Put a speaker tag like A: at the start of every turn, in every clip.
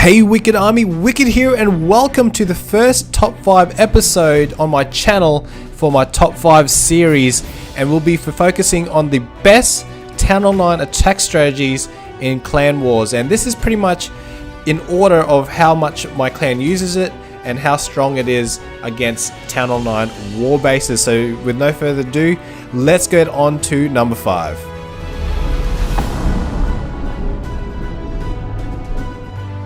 A: Hey Wicked Army, Wicked here, and welcome to the first top 5 episode on my channel for my top 5 series, and we'll be focusing on the best th9 attack strategies in Clan Wars. And this is pretty much in order of how much my clan uses it and how strong it is against th9 war bases. So with no further ado, let's get on to number 5.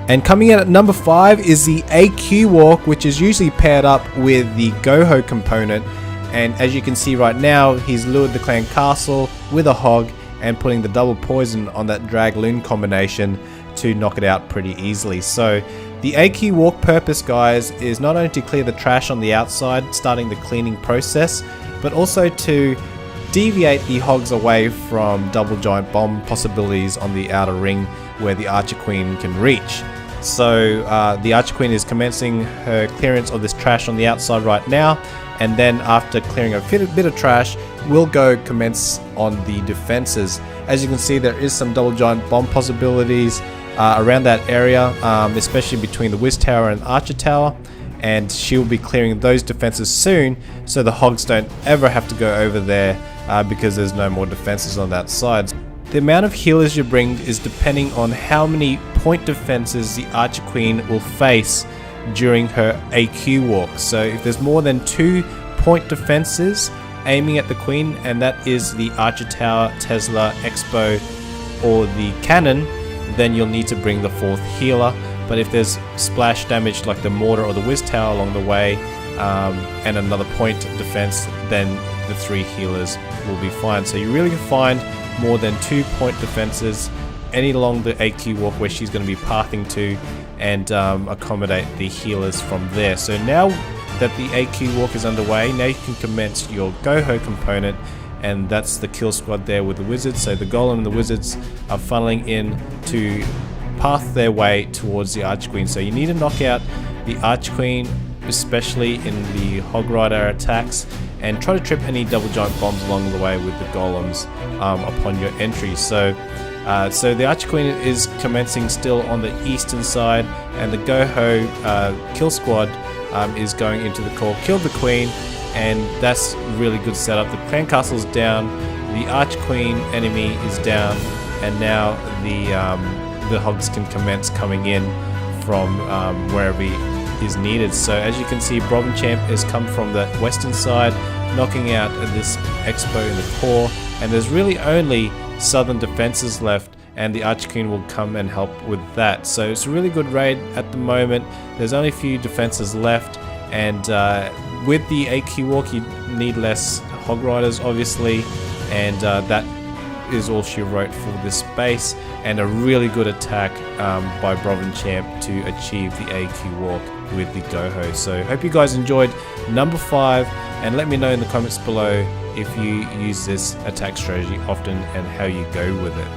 A: And coming in at number 5 is the AQ walk, which is usually paired up with the Goho component. And as you can see right now, he's lured the clan castle with a hog and putting the double poison on that drag loon combination to knock it out pretty easily. So the AQ walk purpose, guys, is not only to clear the trash on the outside, starting the cleaning process, but also to deviate the hogs away from double giant bomb possibilities on the outer ring where the Archer Queen can reach. So the Archer Queen is commencing her clearance of this trash on the outside right now, and then after clearing a bit of trash, we'll go commence on the defenses. As you can see, there is some double giant bomb possibilities around that area, especially between the Wiz Tower and Archer Tower, and she'll be clearing those defenses soon so the hogs don't ever have to go over there because there's no more defenses on that side. The amount of healers you bring is depending on how many point defenses the Archer Queen will face during her AQ walk. So if there's more than 2 point defenses aiming at the Queen, and that is the Archer Tower, Tesla, Expo, or the Cannon, then you'll need to bring the 4th healer. But if there's splash damage like the Mortar or the Wiz Tower along the way, and another point defense, then the 3 healers will be fine. So you really can find more than 2 point defenses any along the AQ walk where she's going to be pathing to, and accommodate the healers from there. So now that the AQ walk is underway, now you can commence your Goho component, and that's the kill squad there with the wizards. So the golem and the wizards are funneling in to path their way towards the Archer Queen. So you need to knock out the Archer Queen, especially in the Hog Rider attacks, and try to trip any double giant bombs along the way with the golems upon your entry. So the Archer Queen is commencing still on the eastern side, and the Goho kill squad is going into the core, kill the Queen, and that's really good setup. The clan castle's down, the Archer Queen enemy is down, and now the hogs can commence coming in from wherever is needed. So as you can see, Champ has come from the western side, knocking out this Expo in the core, and there's really only southern defenses left, and the Archer Queen will come and help with that. So it's a really good raid at the moment. There's only a few defenses left, and with the AQ walk you need less Hog Riders obviously, and that is all she wrote for this base, and a really good attack by Champ to achieve the AQ walk with the Goho. So hope you guys enjoyed number 5, and let me know in the comments below if you use this attack strategy often and how you go with it.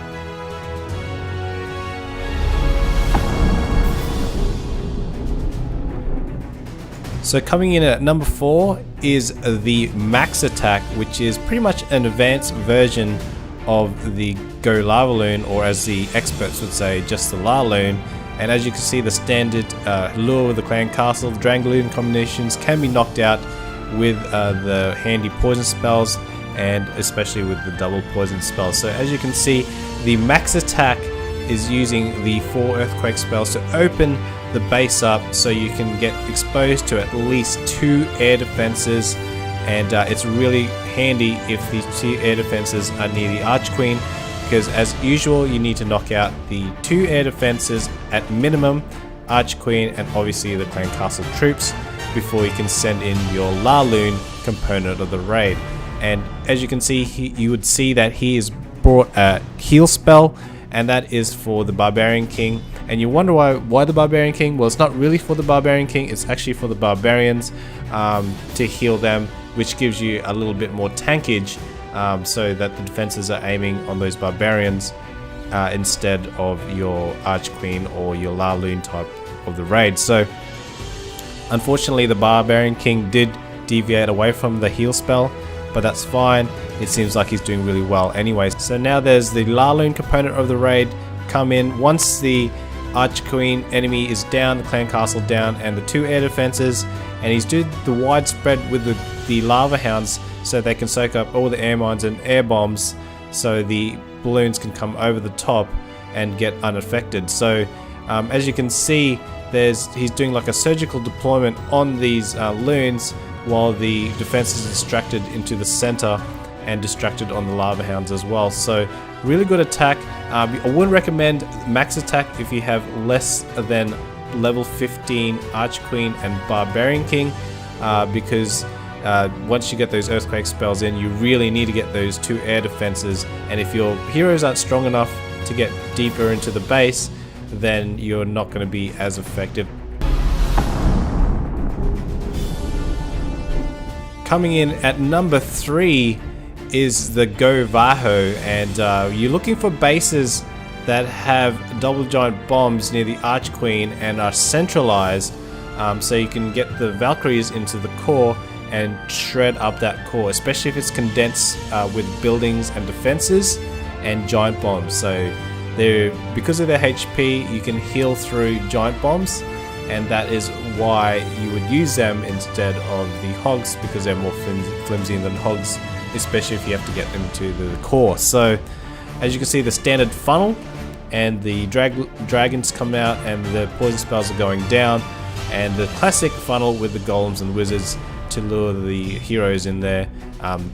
A: So coming in at number 4 is the Max attack, which is pretty much an advanced version of the Go Lava Loon, or as the experts would say, just the La Loon. And as you can see, the standard lure with the clan castle, the Drang Loon combinations can be knocked out with the handy poison spells, and especially with the double poison spells. So as you can see, the Max attack is using the 4 earthquake spells to open the base up so you can get exposed to at least 2 air defenses, and it's really handy if these 2 air defenses are near the Archer Queen, because as usual you need to knock out the 2 air defenses at minimum, Archer Queen and obviously the clan castle troops, before you can send in your La Loon component of the raid. And as you can see, you would see that he has brought a heal spell, and that is for the Barbarian King. And you wonder why the Barbarian King? Well, it's not really for the Barbarian King, it's actually for the Barbarians to heal them, which gives you a little bit more tankage, so that the defenses are aiming on those Barbarians instead of your Archer Queen or your La Loon type of the raid. So unfortunately the Barbarian King did deviate away from the heal spell, but that's fine. It seems like he's doing really well anyways. So now there's the La Loon component of the raid come in. Once the Archer Queen enemy is down, the clan castle down, and the 2 air defenses, and he's doing the widespread with the lava hounds so they can soak up all the air mines and air bombs so the balloons can come over the top and get unaffected. So as you can see, he's doing like a surgical deployment on these loons while the defense is distracted into the center and distracted on the lava hounds as well. So really good attack. I wouldn't recommend max attack if you have less than level 15 Archer Queen and Barbarian King, because once you get those earthquake spells in, you really need to get those 2 air defenses, and if your heroes aren't strong enough to get deeper into the base, then you're not going to be as effective. Coming in at number 3 is the Go Vaho, and you're looking for bases that have double giant bombs near the Arch Queen and are centralized, so you can get the Valkyries into the core and shred up that core, especially if it's condensed with buildings and defenses and giant bombs. So because of their HP, you can heal through giant bombs, and that is why you would use them instead of the hogs, because they're more flimsy than hogs, especially if you have to get them to the core. So as you can see, the standard funnel and the dragons come out and the poison spells are going down, and the classic funnel with the golems and wizards to lure the heroes in there,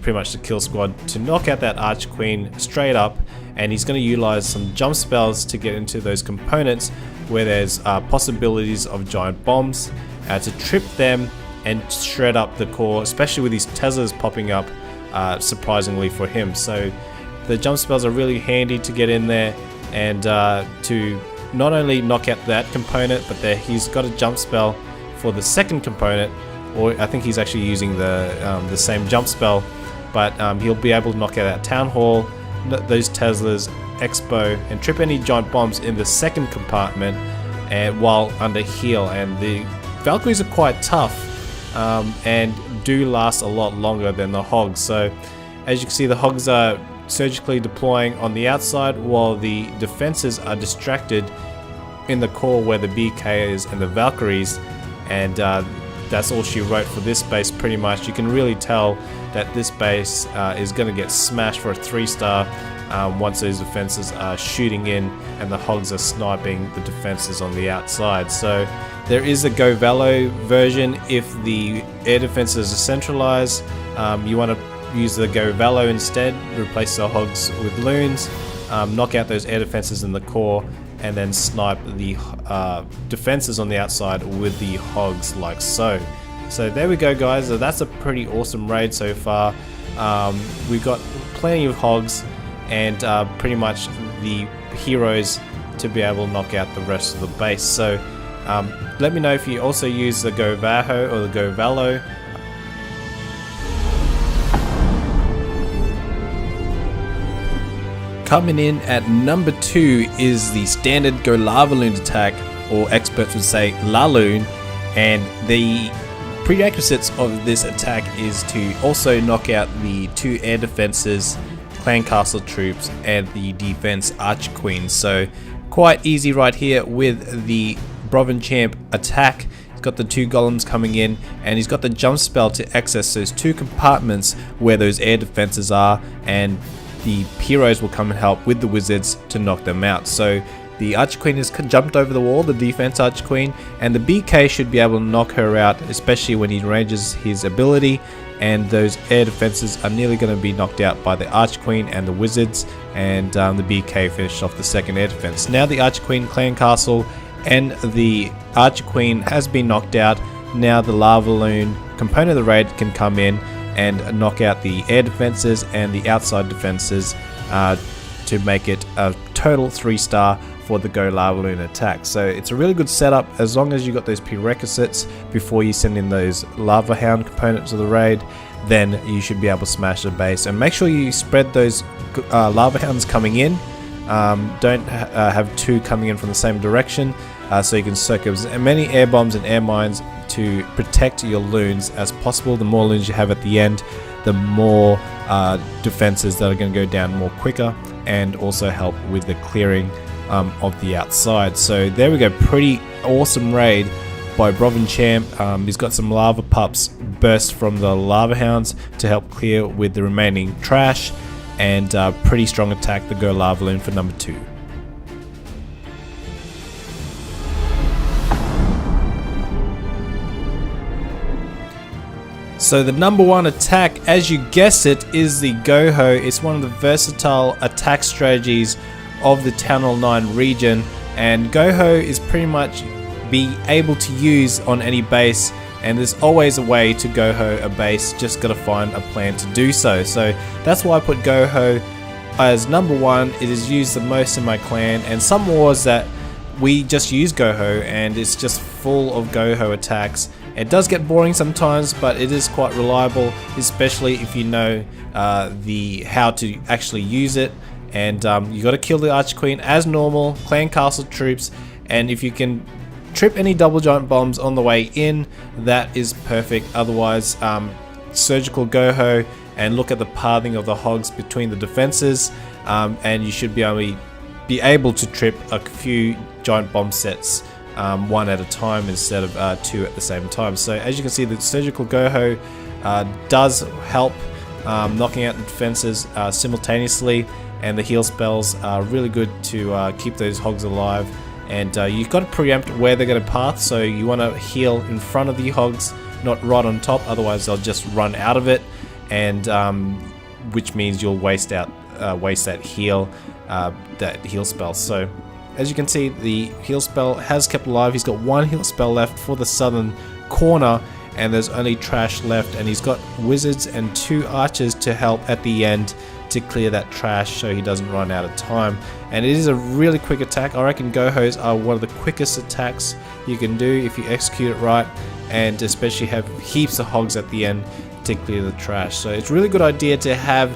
A: pretty much the kill squad, to knock out that Arch Queen straight up. And he's going to utilize some jump spells to get into those components where there's possibilities of giant bombs, to trip them and shred up the core, especially with these Teslas popping up, surprisingly for him. So the jump spells are really handy to get in there and to not only knock out that component, but he's got a jump spell for the second component, or I think he's actually using the same jump spell, but he'll be able to knock out that Town Hall, those Teslas, Expo, and trip any giant bombs in the second compartment, and while under heal. And the Valkyries are quite tough and do last a lot longer than the hogs. So as you can see, the hogs are surgically deploying on the outside while the defenses are distracted in the core where the BK is and the Valkyries, and that's all she wrote for this base pretty much. You can really tell that this base is going to get smashed for a 3-star once those defenses are shooting in and the hogs are sniping the defenses on the outside. So there is a Go Velo version if the air defenses are centralized. You want to use the Go Velo instead, replace the hogs with loons, knock out those air defenses in the core, and then snipe the defenses on the outside with the hogs like so. So there we go, guys. So that's a pretty awesome raid so far. We've got plenty of hogs and pretty much the heroes to be able to knock out the rest of the base. So let me know if you also use the Go Vaho or the Go Velo. Coming in at number 2 is the standard Go Lava Loon attack, or experts would say La Loon, and the prerequisites of this attack is to also knock out the 2 air defenses, clan castle troops, and the defense Archer Queen. So quite easy right here with the Broven Champ attack. He's got the 2 golems coming in, and he's got the jump spell to access those 2 compartments where those air defenses are, and the heroes will come and help with the wizards to knock them out. So the Archer Queen has jumped over the wall, the defense Archer Queen, and the BK should be able to knock her out, especially when he ranges his ability, and those air defenses are nearly going to be knocked out by the Archer Queen and the wizards, and the BK finished off the second air defense. Now the Archer Queen clan castle and the Archer Queen has been knocked out. Now the Lava Loon component of the raid can come in and knock out the air defenses and the outside defenses to make it a total 3-star for the Go Lava Loon attack. So it's a really good setup as long as you got those prerequisites before you send in those Lava Hound components of the raid. Then you should be able to smash the base, and make sure you spread those Lava Hounds coming in. Don't have 2 coming in from the same direction, so you can soak as many air bombs and air mines to protect your loons as possible. The more loons you have at the end, the more defenses that are going to go down more quicker, and also help with the clearing of the outside. So there we go, pretty awesome raid by Brovin Champ. He's got some lava pups burst from the lava hounds to help clear with the remaining trash, and pretty strong attack the Go Lava Loon for number 2. So the number 1 attack, as you guessed it, is the Goho. It's one of the versatile attack strategies of the Town Hall 9 region, and Goho is pretty much be able to use on any base, and there's always a way to Goho a base, just gotta find a plan to do so. So that's why I put Goho as number 1. It is used the most in my clan, and some wars that we just use Goho and it's just full of Goho attacks. It does get boring sometimes, but it is quite reliable, especially if you know how to actually use it. And you got to kill the Archer Queen as normal, clan castle troops, and if you can trip any double giant bombs on the way in, that is perfect. Otherwise, surgical Goho and look at the pathing of the hogs between the defenses, and you should be able to trip a few giant bomb sets one at a time instead of 2 at the same time. So as you can see, the surgical Goho does help knocking out the defenses simultaneously, and the heal spells are really good to keep those hogs alive. And you've got to preempt where they're going to path, so you want to heal in front of the hogs, not right on top, otherwise they'll just run out of it, and which means you'll waste that heal spell. So as you can see, the heal spell has kept alive. He's got 1 heal spell left for the southern corner, and there's only trash left, and he's got wizards and 2 archers to help at the end to clear that trash so he doesn't run out of time. And it is a really quick attack. I reckon Gohos are one of the quickest attacks you can do if you execute it right, and especially have heaps of hogs at the end to clear the trash. So it's a really good idea to have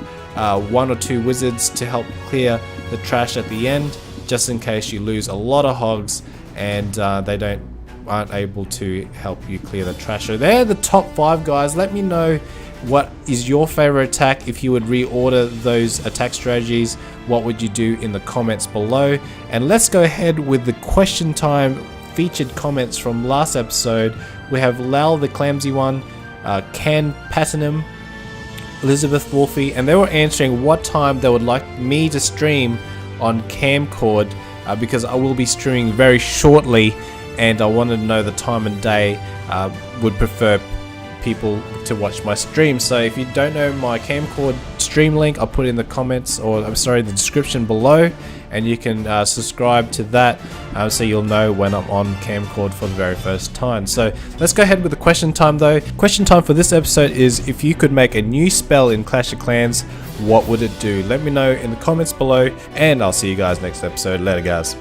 A: 1 or 2 wizards to help clear the trash at the end, just in case you lose a lot of hogs and they aren't able to help you clear the trash. So they're the top 5 guys. Let me know what is your favorite attack. If you would reorder those attack strategies, what would you do in the comments below? And let's go ahead with the question time featured comments from last episode. We have Lal the Clumsy One, Ken Patinum, Elizabeth Wolfie, and they were answering what time they would like me to stream on Camcord, because I will be streaming very shortly, and I wanted to know the time and day would prefer people to watch my stream. So if you don't know my Camcord stream link, I'll put it in the comments, or I'm sorry, the description below, and you can subscribe to that so you'll know when I'm on Camcord for the very first time. So let's go ahead with the question time though. Question time for this episode is, if you could make a new spell in Clash of Clans, what would it do? Let me know in the comments below, and I'll see you guys next episode. Later guys.